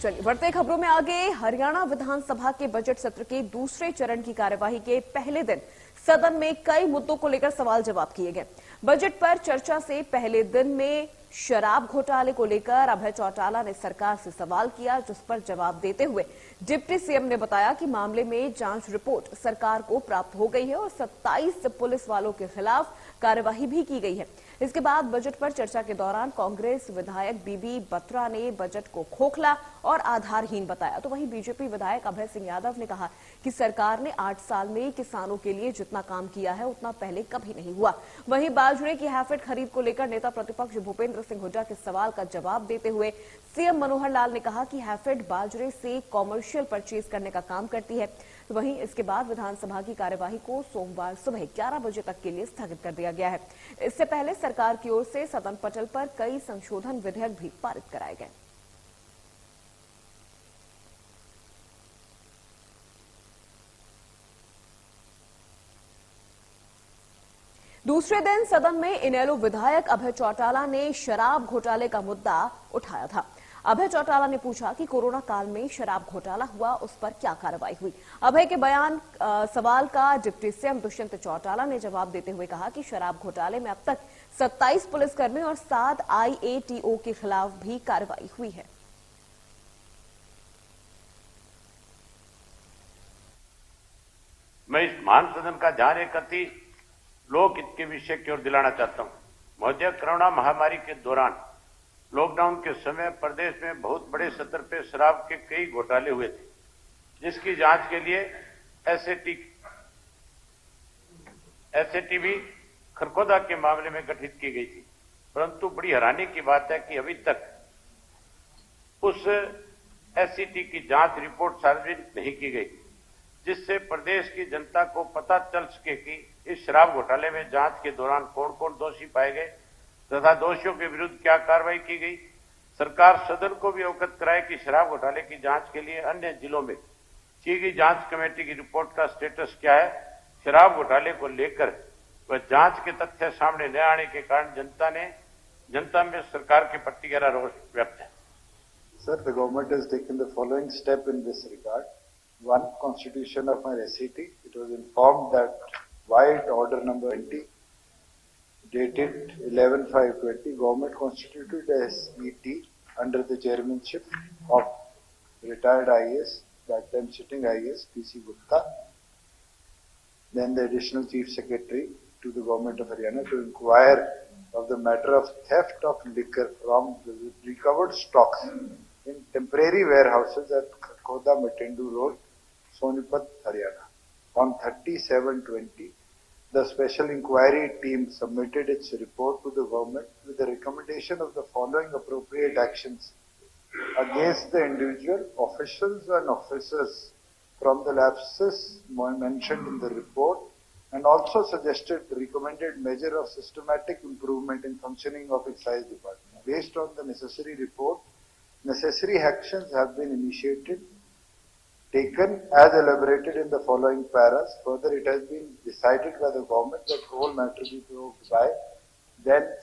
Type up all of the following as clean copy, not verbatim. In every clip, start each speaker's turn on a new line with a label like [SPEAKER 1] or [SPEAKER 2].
[SPEAKER 1] चलिए बढ़ते खबरों में आगे। हरियाणा विधानसभा के बजट सत्र के दूसरे चरण की कार्यवाही के पहले दिन सदन में कई मुद्दों को लेकर सवाल जवाब किए गए। बजट पर चर्चा से पहले दिन में शराब घोटाले को लेकर अभय चौटाला ने सरकार से सवाल किया, जिस पर जवाब देते हुए डिप्टी सीएम ने बताया कि मामले में जांच रिपोर्ट सरकार को प्राप्त हो गई है और 27 पुलिस वालों के खिलाफ कार्यवाही भी की गई है। इसके बाद बजट पर चर्चा के दौरान कांग्रेस विधायक बीबी बत्रा ने बजट को खोखला और आधारहीन बताया, तो वहीं बीजेपी विधायक अभय सिंह यादव ने कहा कि सरकार ने 8 साल में किसानों के लिए जितना काम किया है उतना पहले कभी नहीं हुआ। वहीं बाजरे की हैफेड खरीद को लेकर नेता प्रतिपक्ष भूपेंद्र सिंह हुड्डा के सवाल का जवाब देते हुए सीएम मनोहर लाल ने कहा कि हैफेड बाजरे से कॉमर्शियल परचेज करने का काम करती है। तो वहीं इसके बाद विधानसभा की कार्यवाही को सोमवार सुबह 11 बजे तक के लिए स्थगित कर दिया गया है। इससे पहले सरकार की ओर से सदन पटल पर कई संशोधन विधेयक भी पारित कराए गए। दूसरे दिन सदन में इनेलो विधायक अभय चौटाला ने शराब घोटाले का मुद्दा उठाया था। अभय चौटाला ने पूछा कि कोरोना काल में शराब घोटाला हुआ, उस पर क्या कार्रवाई हुई। अभय के सवाल का डिप्टी सीएम दुष्यंत चौटाला ने जवाब देते हुए कहा कि शराब घोटाले में अब तक 27 पुलिसकर्मी और 7 IATO के खिलाफ भी कार्रवाई हुई है।
[SPEAKER 2] मैं इस महान सदन का ध्यान एक अति लोकहित के विषय की ओर दिलाना चाहता हूं। महोदय, कोरोना महामारी के दौरान लॉकडाउन के समय प्रदेश में बहुत बड़े स्तर पर शराब के कई घोटाले हुए थे, जिसकी जांच के लिए एसएटी भी खरखोदा के मामले में गठित की गई थी। परंतु बड़ी हैरानी की बात है कि अभी तक उस एससीटी की जांच रिपोर्ट सार्वजनिक नहीं की गई, जिससे प्रदेश की जनता को पता चल सके कि इस शराब घोटाले में जांच के दौरान कौन कौन दोषी पाए गए तथा दोषियों के विरुद्ध क्या कार्रवाई की गई। सरकार सदन को भी अवगत कराए कि शराब घोटाले की जांच के लिए अन्य जिलों में की गई जांच कमेटी की रिपोर्ट का स्टेटस क्या है। शराब घोटाले को लेकर वह जांच के तथ्य सामने न आने के कारण जनता में सरकार के प्रति गहरा रोष व्यक्त है।
[SPEAKER 3] Sir, the government has taken the following step in this regard. One, constitution of my SCT. It was informed that White Order number 20, dated 11/5/20, government constituted a SET under the chairmanship of retired IAS, that time sitting IAS, PC Gupta, then the additional chief secretary to the government of Haryana, to inquire of the matter of theft of liquor from the recovered stocks in temporary warehouses at Kharkhoda Matendu Road, Sonipat, Haryana. On 30/7/20, the special inquiry team submitted its report to the government with the recommendation of the following appropriate actions against the individual officials and officers from the lapses mentioned in the report, and also suggested the recommended measure of systematic improvement in functioning of excise department. Based on the necessary report, necessary actions have been initiated, taken as elaborated in the following paras. Further, it has been decided by the government that whole matter be provoked by then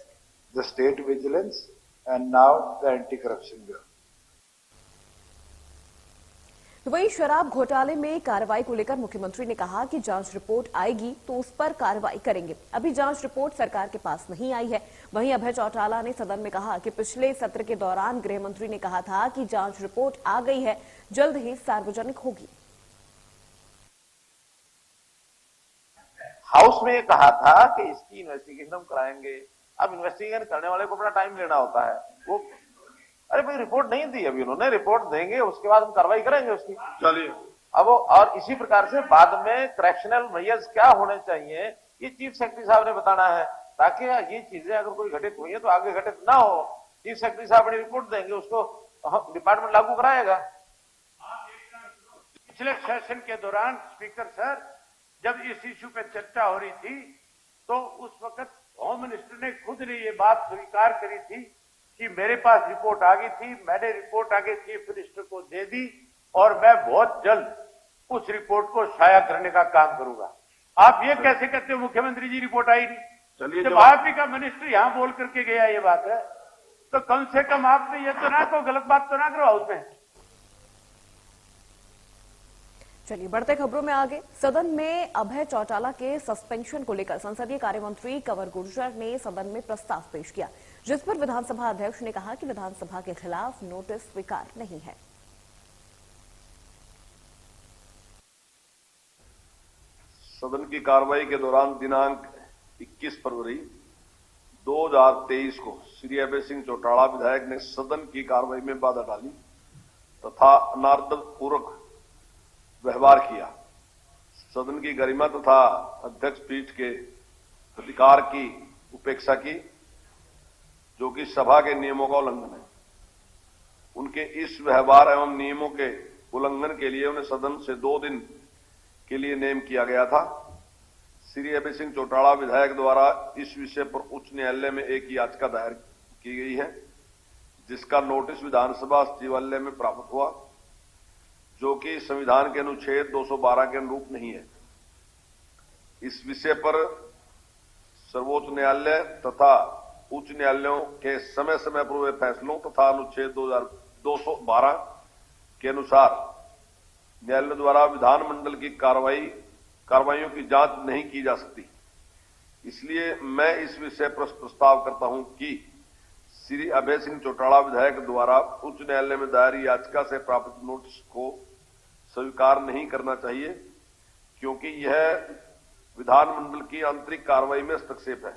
[SPEAKER 3] the state vigilance and now the anti-corruption bureau.
[SPEAKER 1] वहीं शराब घोटाले में कार्रवाई को लेकर मुख्यमंत्री ने कहा कि जांच रिपोर्ट आएगी तो उस पर कार्रवाई करेंगे। अभी जांच रिपोर्ट सरकार के पास नहीं आई है। वहीं अभय चौटाला ने सदन में कहा कि पिछले सत्र के दौरान गृह मंत्री ने कहा था कि जांच रिपोर्ट आ गई है, जल्द ही सार्वजनिक होगी।
[SPEAKER 4] हाउस में कहा था कि इसकी इन्वेस्टिगेशन हम कराएंगे। अब इन्वेस्टिगेशन करने वाले को अपना टाइम लेना होता है। वो अरे भाई रिपोर्ट नहीं दी अभी, उन्होंने रिपोर्ट देंगे, उसके बाद हम कार्रवाई करेंगे उसकी।
[SPEAKER 2] चलिए
[SPEAKER 4] अब और इसी प्रकार से बाद में करेक्शनल मेजर्स क्या होने चाहिए, ये चीफ सेक्रेटरी साहब ने बताना है, ताकि ये चीजें अगर कोई घटित हुई है तो आगे घटित ना हो। चीफ सेक्रेटरी साहब अपनी रिपोर्ट देंगे, उसको डिपार्टमेंट लागू कराएगा।
[SPEAKER 2] पिछले सेशन के दौरान स्पीकर सर, जब इस इश्यू पे चर्चा हो रही थी तो उस वक्त होम मिनिस्टर ने खुद ने ये बात स्वीकार करी थी कि मेरे पास रिपोर्ट आ गई थी, मैंने रिपोर्ट आगे चीफ मिनिस्टर को दे दी और मैं बहुत जल्द उस रिपोर्ट को शाया करने का काम करूंगा। आप ये कैसे कहते हो मुख्यमंत्री जी रिपोर्ट आई नहीं?
[SPEAKER 4] चलिए,
[SPEAKER 2] जब आप ही का मिनिस्टर यहां बोल करके गया ये बात है, तो कम से कम आपने ये तो ना कहो, गलत बात तो ना करो उसमें।
[SPEAKER 1] चलिए बढ़ते खबरों में आगे। सदन में अभय चौटाला के सस्पेंशन को लेकर संसदीय कार्य मंत्री कंवर गुर्जर ने सदन में प्रस्ताव पेश किया, जिस पर विधानसभा अध्यक्ष ने कहा कि विधानसभा के खिलाफ नोटिस स्वीकार नहीं है।
[SPEAKER 5] सदन की कार्रवाई के दौरान दिनांक 21 फरवरी 2023 को श्री अभय सिंह चौटाला विधायक ने सदन की कार्रवाई में बाधा डाली तथा अनादरपूर्वक व्यवहार किया। सदन की गरिमा तथा अध्यक्ष पीठ के अधिकार की उपेक्षा की, जो कि सभा के नियमों का उल्लंघन है। उनके इस व्यवहार एवं नियमों के उल्लंघन के लिए उन्हें सदन से 2 दिन के लिए नेम किया गया था। श्री अभय सिंह चौटाला विधायक द्वारा इस विषय पर उच्च न्यायालय में एक याचिका दायर की गई है, जिसका नोटिस विधानसभा सचिवालय में प्राप्त हुआ, जो कि संविधान के अनुच्छेद 212 के अनुरूप नहीं है। इस विषय पर सर्वोच्च न्यायालय तथा उच्च न्यायालयों के समय समय पर हुए फैसलों तथा अनुच्छेद 212 के अनुसार न्यायालय द्वारा विधानमंडल की कार्रवाइयों की जांच नहीं की जा सकती। इसलिए मैं इस विषय पर प्रस्ताव करता हूं कि श्री अभय सिंह चौटाला विधायक द्वारा उच्च न्यायालय में दायर याचिका से प्राप्त नोटिस को स्वीकार नहीं करना चाहिए, क्योंकि यह विधानमंडल की आंतरिक कार्रवाई में हस्तक्षेप है।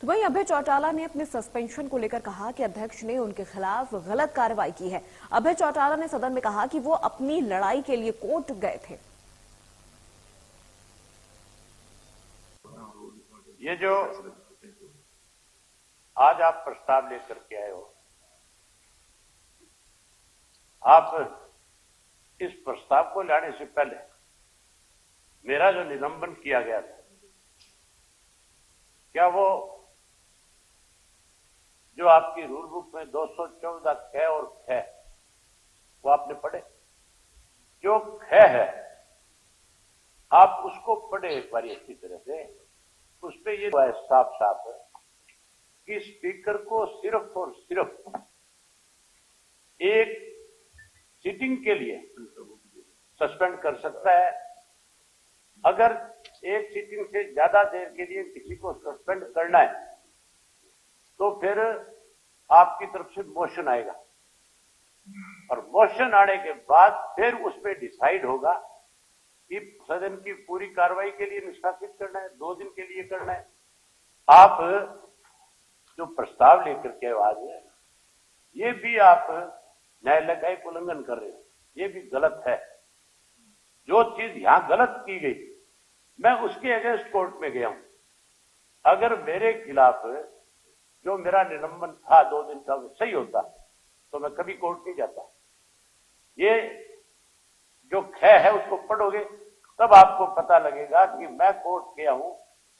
[SPEAKER 1] तो वहीं अभय चौटाला ने अपने सस्पेंशन को लेकर कहा कि अध्यक्ष ने उनके खिलाफ गलत कार्रवाई की है। अभय चौटाला ने सदन में कहा कि वो अपनी लड़ाई के लिए कोर्ट गए थे।
[SPEAKER 2] ये जो आज आप प्रस्ताव लेकर के आए हो, आप इस प्रस्ताव को लाने से पहले मेरा जो निलंबन किया गया था, क्या वो जो आपकी रूल बुक में 214 ख और ख, वो आपने पढ़े? जो ख है आप उसको पढ़े एक बार अच्छी तरह से। उस पे ये साफ साफ है कि स्पीकर को सिर्फ और सिर्फ एक सीटिंग के लिए सस्पेंड कर सकता है। अगर एक सीटिंग से ज्यादा देर के लिए किसी को सस्पेंड करना है तो फिर आपकी तरफ से मोशन आएगा, और मोशन आने के बाद फिर उस पर डिसाइड होगा कि सदन की पूरी कार्रवाई के लिए निष्कासित करना है, 2 दिन के लिए करना है। आप जो प्रस्ताव लेकर के आज है, ये भी आप न्यायालय का एक उल्लंघन कर रहे हो, ये भी गलत है। जो चीज यहां गलत की गई, मैं उसके अगेंस्ट कोर्ट में गया हूं। अगर मेरे खिलाफ जो मेरा निलंबन था 2 दिन का सही होता तो मैं कभी कोर्ट नहीं जाता। ये जो ख है उसको पढ़ोगे तब आपको पता लगेगा कि मैं कोर्ट गया हूं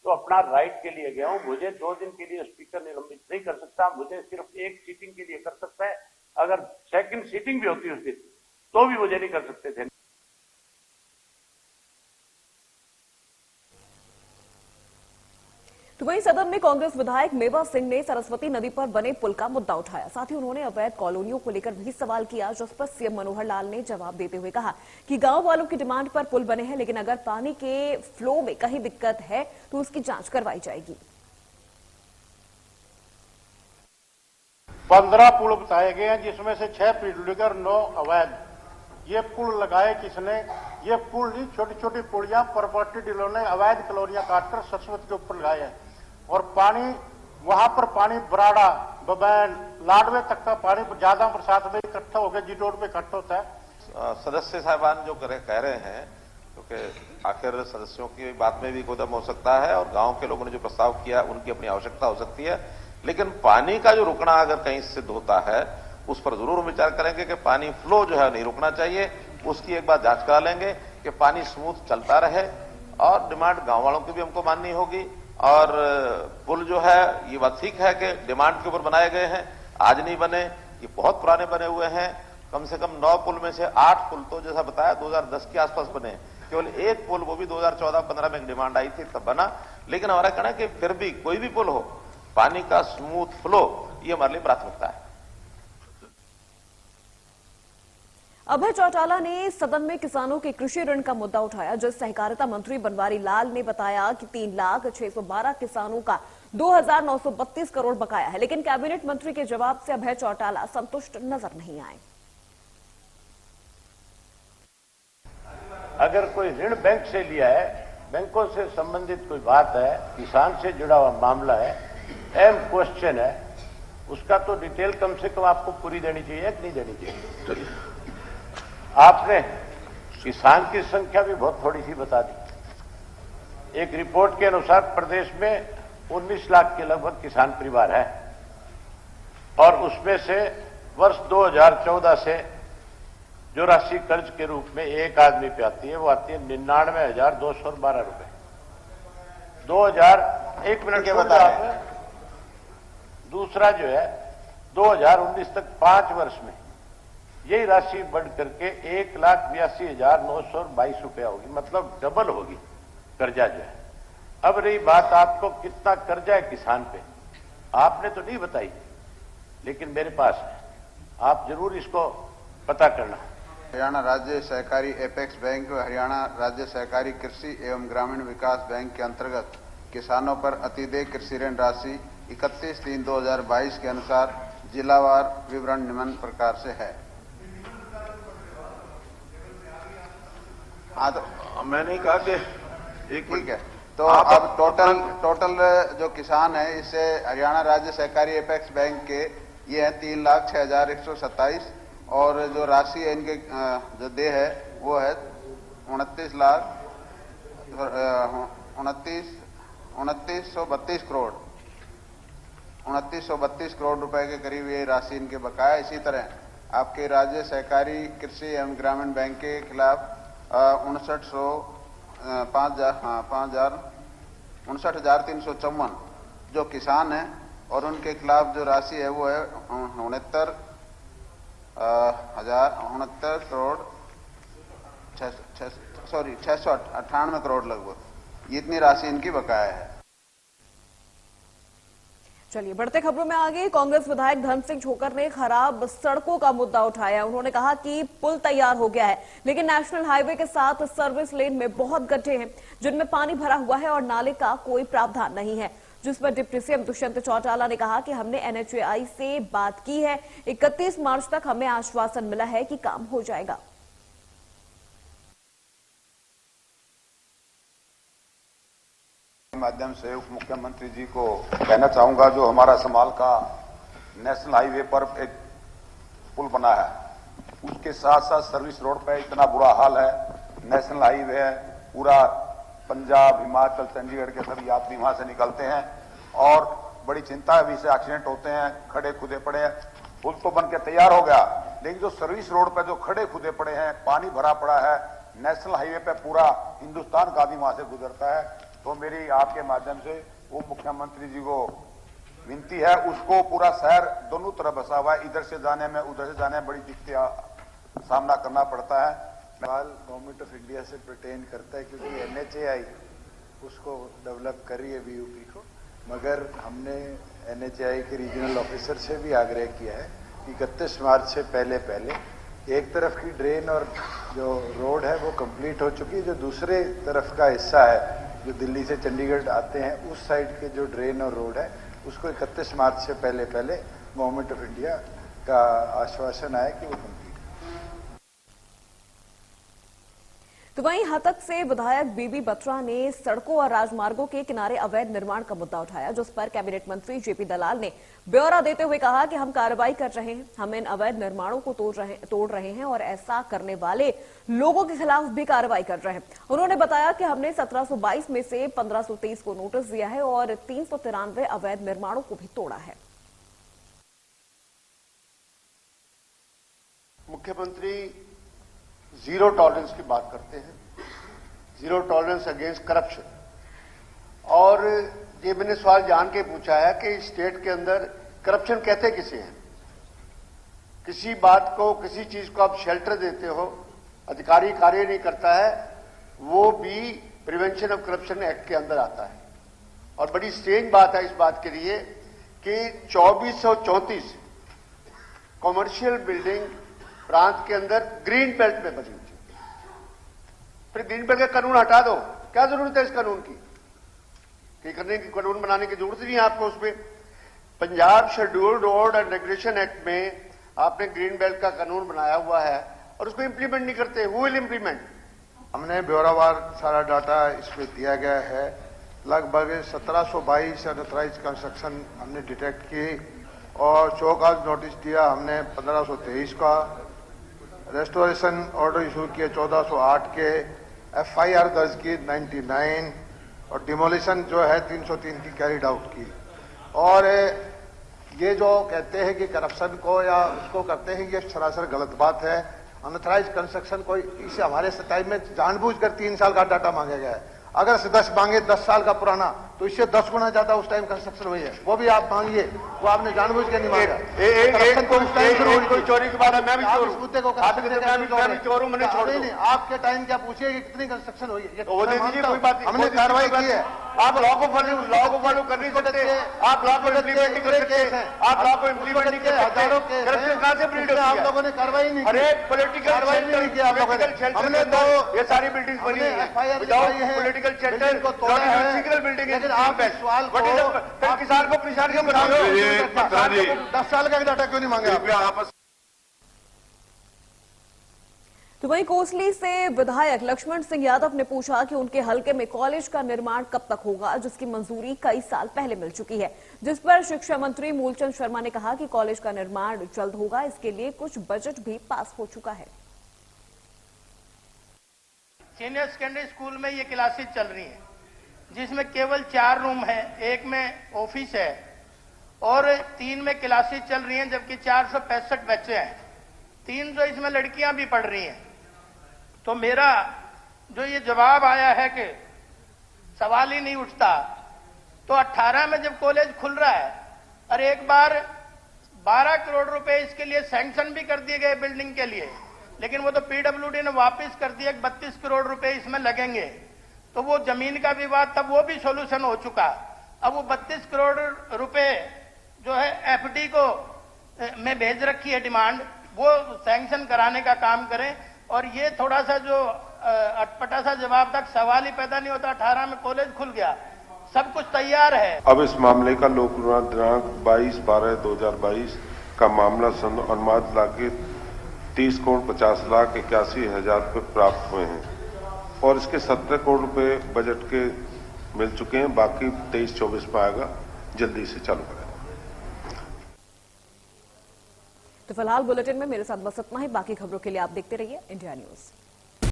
[SPEAKER 2] तो अपना राइट के लिए गया हूं। मुझे 2 दिन के लिए स्पीकर निलंबित नहीं कर सकता, मुझे सिर्फ एक सीटिंग के लिए कर सकता है। अगर सेकंड सीटिंग भी होती उस दिन तो भी मुझे नहीं कर सकते थे।
[SPEAKER 1] तो वहीं सदन में कांग्रेस विधायक मेवा सिंह ने सरस्वती नदी पर बने पुल का मुद्दा उठाया। साथ ही उन्होंने अवैध कॉलोनियों को लेकर भी सवाल किया, जिस पर सीएम मनोहर लाल ने जवाब देते हुए कहा कि गांव वालों की डिमांड पर पुल बने हैं, लेकिन अगर पानी के फ्लो में कहीं दिक्कत है तो उसकी जांच करवाई जाएगी।
[SPEAKER 6] 15 पुल बताए गए हैं, जिसमें से 6 पीडब्ल्यूडी और 9 अवैध। ये पुल लगाए किसने? ये पुल नहीं, छोटी छोटी पुलियां प्रॉपर्टी डीलरों ने अवैध कॉलोनियां काटकर सरस्वती के ऊपर लगाए हैं। और पानी वहां पर पानी बराड़ा, बबैन, लाडवे तक का पानी ज्यादा बरसात में इकट्ठा होकर जी रोड पे इकट्ठा होता है।
[SPEAKER 4] सदस्य साहबान जो कह रहे हैं, क्योंकि आखिर सदस्यों की बात में भी कोई दम हो सकता है और गांव के लोगों ने जो प्रस्ताव किया उनकी अपनी आवश्यकता हो सकती है, लेकिन पानी का जो रुकना अगर कहीं सिद्ध होता है उस पर जरूर विचार करेंगे कि पानी फ्लो जो है नहीं रुकना चाहिए। उसकी एक बार जांच करा लेंगे कि पानी स्मूथ चलता रहे, और डिमांड गांव वालों की भी हमको माननी होगी। और पुल जो है ये बात ठीक है कि डिमांड के ऊपर बनाए गए हैं, आज नहीं बने, ये बहुत पुराने बने हुए हैं। कम से कम 9 पुल में से 8 पुल तो जैसा बताया 2010 के आसपास बने। केवल एक पुल, वो भी 2014-15 में डिमांड आई थी तब बना। लेकिन हमारा कहना है कि फिर भी कोई भी पुल हो, पानी का स्मूथ फ्लो ये हमारे लिए प्राथमिकता है।
[SPEAKER 1] अभय चौटाला ने सदन में किसानों के कृषि ऋण का मुद्दा उठाया, जिस सहकारिता मंत्री बनवारी लाल ने बताया कि 3,612 किसानों का 2,932 करोड़ बकाया है, लेकिन कैबिनेट मंत्री के जवाब से अभय चौटाला संतुष्ट नजर नहीं आए।
[SPEAKER 2] अगर कोई ऋण बैंक से लिया है, बैंकों से संबंधित कोई बात है, किसान से जुड़ा हुआ मामला है, अहम क्वेश्चन है, उसका तो डिटेल कम से कम आपको पूरी देनी चाहिए कि नहीं देनी चाहिए। आपने किसान की संख्या भी बहुत थोड़ी सी बता दी। एक रिपोर्ट के अनुसार प्रदेश में 19 लाख के लगभग किसान परिवार है और उसमें से वर्ष 2014 से जो राशि कर्ज के रूप में एक आदमी पे आती है वो आती है 99,212 रुपए। 1 मिनट के बता रहे हैं। दूसरा जो है 2019 तक 5 वर्ष में यही राशि बढ़ करके 1,82,922 रुपया होगी, मतलब डबल होगी कर्जा जो है। अब रही बात आपको कितना कर्जा है किसान पे, आपने तो नहीं बताई, लेकिन मेरे पास है, आप जरूर इसको पता करना।
[SPEAKER 7] हरियाणा राज्य सहकारी एपेक्स बैंक व हरियाणा राज्य सहकारी कृषि एवं ग्रामीण विकास बैंक के अंतर्गत किसानों पर अतिदेय कृषि ऋण राशि 31/3/2022 के अनुसार जिलावार विवरण निम्न प्रकार से है। हाँ, तो
[SPEAKER 5] मैंने कहा कि
[SPEAKER 7] ठीक है, तो अब टोटल जो किसान है इससे हरियाणा राज्य सहकारी एपेक्स बैंक के ये है 3,06,127 और जो राशि है इनके जो देय है वो है 29,32 करोड़ 2932 करोड़ रुपए के करीब ये राशि इनके बकाया। इसी तरह आपके राज्य सहकारी कृषि एवं ग्रामीण बैंक के खिलाफ 59,354 जो किसान है और उनके खिलाफ जो राशि है वो है 69 करोड़ 698 करोड़ लगभग, इतनी राशि इनकी बकाया है।
[SPEAKER 1] चलिए बढ़ते खबरों में आगे। कांग्रेस विधायक धर्म सिंह छोकर ने खराब सड़कों का मुद्दा उठाया। उन्होंने कहा कि पुल तैयार हो गया है, लेकिन नेशनल हाईवे के साथ सर्विस लेन में बहुत गड्ढे हैं जिनमें पानी भरा हुआ है और नाले का कोई प्रावधान नहीं है, जिस पर डिप्टी सीएम दुष्यंत चौटाला ने कहा कि हमने एनएचएआई से बात की है, 31 मार्च तक हमें आश्वासन मिला है कि काम हो जाएगा।
[SPEAKER 8] माध्यम से उप मुख्यमंत्री जी को कहना चाहूंगा, जो हमारा समाल का नेशनल हाईवे पर एक पुल बना है उसके साथ साथ सर्विस रोड पे इतना बुरा हाल है। नेशनल हाईवे है, पूरा पंजाब, हिमाचल, चंडीगढ़ के सभी यात्री वहां से निकलते हैं और बड़ी चिंता है, अभी से एक्सीडेंट होते हैं, खड़े खुदे पड़े हैं। पुल तो बन के तैयार हो गया, लेकिन जो सर्विस रोड पे जो खड़े खुदे पड़े हैं, पानी भरा पड़ा है। नेशनल हाईवे पे पूरा हिंदुस्तान का आदमी वहां से गुजरता है। तो मेरी आपके माध्यम से उप मुख्यमंत्री जी को विनती है, उसको पूरा शहर दोनों तरफ बसा हुआ है, इधर से जाने में उधर से जाने में बड़ी दिक्कत सामना करना पड़ता है।
[SPEAKER 3] गवर्नमेंट ऑफ इंडिया से पर्टेन करता है क्योंकि एनएचएआई उसको डेवलप कर रही है बीयूपी को, मगर हमने एनएचएआई के रीजनल ऑफिसर से भी आग्रह किया है कि 31 मार्च से पहले एक तरफ की ड्रेन और जो रोड है वो कंप्लीट हो चुकी है, जो दूसरे तरफ का हिस्सा है जो दिल्ली से चंडीगढ़ आते हैं उस साइड के जो ड्रेन और रोड है उसको 31 मार्च से पहले गवर्नमेंट ऑफ इंडिया का आश्वासन आया कि वो कंप्लीट।
[SPEAKER 1] तो वहीं हतक से विधायक बीबी बत्रा ने सड़कों और राजमार्गों के किनारे अवैध निर्माण का मुद्दा उठाया, जिस पर कैबिनेट मंत्री जेपी दलाल ने ब्यौरा देते हुए कहा कि हम कार्रवाई कर रहे हैं, हम इन अवैध निर्माणों को तोड़ रहे हैं और ऐसा करने वाले लोगों के खिलाफ भी कार्रवाई कर रहे हैं। उन्होंने बताया कि हमने 1722 में से 1523 को नोटिस दिया है और 393 अवैध निर्माणों को भी तोड़ा है।
[SPEAKER 6] मुख्यमंत्री जीरो टॉलरेंस की बात करते हैं, जीरो टॉलरेंस अगेंस्ट करप्शन, और ये मैंने सवाल जान के पूछा है कि स्टेट के अंदर करप्शन कहते किसे हैं। किसी बात को, किसी चीज को आप शेल्टर देते हो, अधिकारी कार्य नहीं करता है, वो भी प्रिवेंशन ऑफ करप्शन एक्ट के अंदर आता है। और बड़ी स्ट्रेंज बात है इस बात के लिए कि 2434 कॉमर्शियल बिल्डिंग
[SPEAKER 9] प्रांत के अंदर ग्रीन बेल्ट में बनी थी। फिर ग्रीन बेल्ट का कानून हटा दो, क्या जरूरत है इस कानून की? करने की कानून बनाने की जरूरत नहीं है आपको। उसमें Punjab scheduled road and regulation act में आपने ग्रीन बेल्ट का कानून बनाया हुआ है और उसको इंप्लीमेंट नहीं करते। Who will implement?
[SPEAKER 10] हमने ब्यौरावार सारा डाटा इसमें दिया गया है। लगभग 1722 अनऑथराइज कंस्ट्रक्शन हमने डिटेक्ट की और चौकाज नोटिस दिया हमने 1523 का, रेस्टोरेशन ऑर्डर इशू किए 1408 के, FIR दर्ज की 99 और डिमोलिशन जो है 303 की कैरिड आउट की। और ये जो कहते हैं कि करप्शन को या उसको करते हैं, ये सरासर गलत बात है। अनऑथराइज कंस्ट्रक्शन कोई इसे हमारे टाइम में जानबूझकर 3 साल का डाटा मांगा गया है। अगर 10 मांगे 10 साल का पुराना तो इससे 10 गुना ज्यादा उस टाइम कंस्ट्रक्शन हुई है, वो भी आप मांगिए, वो आपने जानबूझ के नहीं मांगा।
[SPEAKER 9] कोई चोरी की बात है, मैं भी चोर हूं,
[SPEAKER 10] मुद्दे को
[SPEAKER 9] मैं भी चोर हूं, मैंने छोड़
[SPEAKER 10] नहीं, आपके टाइम क्या पूछिए कि कितनी कंस्ट्रक्शन हुई है,
[SPEAKER 9] वो दे दीजिए, कोई बात नहीं।
[SPEAKER 10] हमने कार्रवाई की है।
[SPEAKER 9] आप लॉ को फॉलो कर नहीं सकते, आप लॉ को इम्प्लीमेंट नहीं कर सकते, आप लॉ को इम्प्लीमेंट नहीं कर सकते। करप्शन कहां से ब्रीड होती है?
[SPEAKER 10] आप लोगों ने कार्रवाई नहीं की।
[SPEAKER 9] अरे पॉलिटिकल
[SPEAKER 10] कार्रवाई नहीं की आप लोगों ने।
[SPEAKER 9] हमने तो ये सारी बिल्डिंग बनी है विदाउट पॉलिटिकल शेल्टर को तोड़ा है, सिंगल बिल्डिंग है।
[SPEAKER 10] लेकिन आप इस सवाल को
[SPEAKER 9] किसान को परेशान क्यों बना रहे हो?
[SPEAKER 10] 10 साल का डाटा क्यों नहीं मांगा आपस?
[SPEAKER 1] तो वहीं कोसली से विधायक लक्ष्मण सिंह यादव ने पूछा कि उनके हलके में कॉलेज का निर्माण कब तक होगा, जिसकी मंजूरी कई साल पहले मिल चुकी है। जिस पर शिक्षा मंत्री मूलचंद शर्मा ने कहा कि कॉलेज का निर्माण जल्द होगा, इसके लिए कुछ बजट भी पास हो चुका है।
[SPEAKER 11] सीनियर सेकेंडरी स्कूल में ये क्लासेज चल रही हैं, जिसमें केवल 4 रूम है, एक में ऑफिस है और 3 में क्लासेज चल रही हैं, जबकि 465 बच्चे हैं। 300 इसमें लड़कियां भी पढ़ रही हैं। तो मेरा जो ये जवाब आया है कि सवाल ही नहीं उठता, तो 18 में जब कॉलेज खुल रहा है और एक बार 12 करोड़ रुपए इसके लिए सैंक्शन भी कर दिए गए बिल्डिंग के लिए, लेकिन वो तो पीडब्ल्यूडी ने वापस कर दिया कि 32 करोड़ रुपए इसमें लगेंगे। तो वो जमीन का विवाद तब वो भी सोल्यूशन हो चुका। अब वो 32 करोड़ रुपए जो है एफडी को में भेज रखी है डिमांड, वो सैंक्शन कराने का काम करें। और ये थोड़ा सा जो अटपटा सा जवाब तक सवाल ही पैदा नहीं होता। 18 में कॉलेज खुल गया, सब कुछ तैयार है।
[SPEAKER 12] अब इस मामले का लोक निर्माण दिनांक 22/12/2022 का मामला सन अनुमानित लागत 30,50,81,000 रुपये प्राप्त हुए हैं और इसके 17 करोड़ रुपए बजट के मिल चुके हैं। बाकी 23-24 में आएगा, जल्दी से चालू करें।
[SPEAKER 1] तो फिलहाल बुलेटिन में मेरे साथ बस इतना ही। बाकी खबरों के लिए आप देखते रहिए इंडिया न्यूज।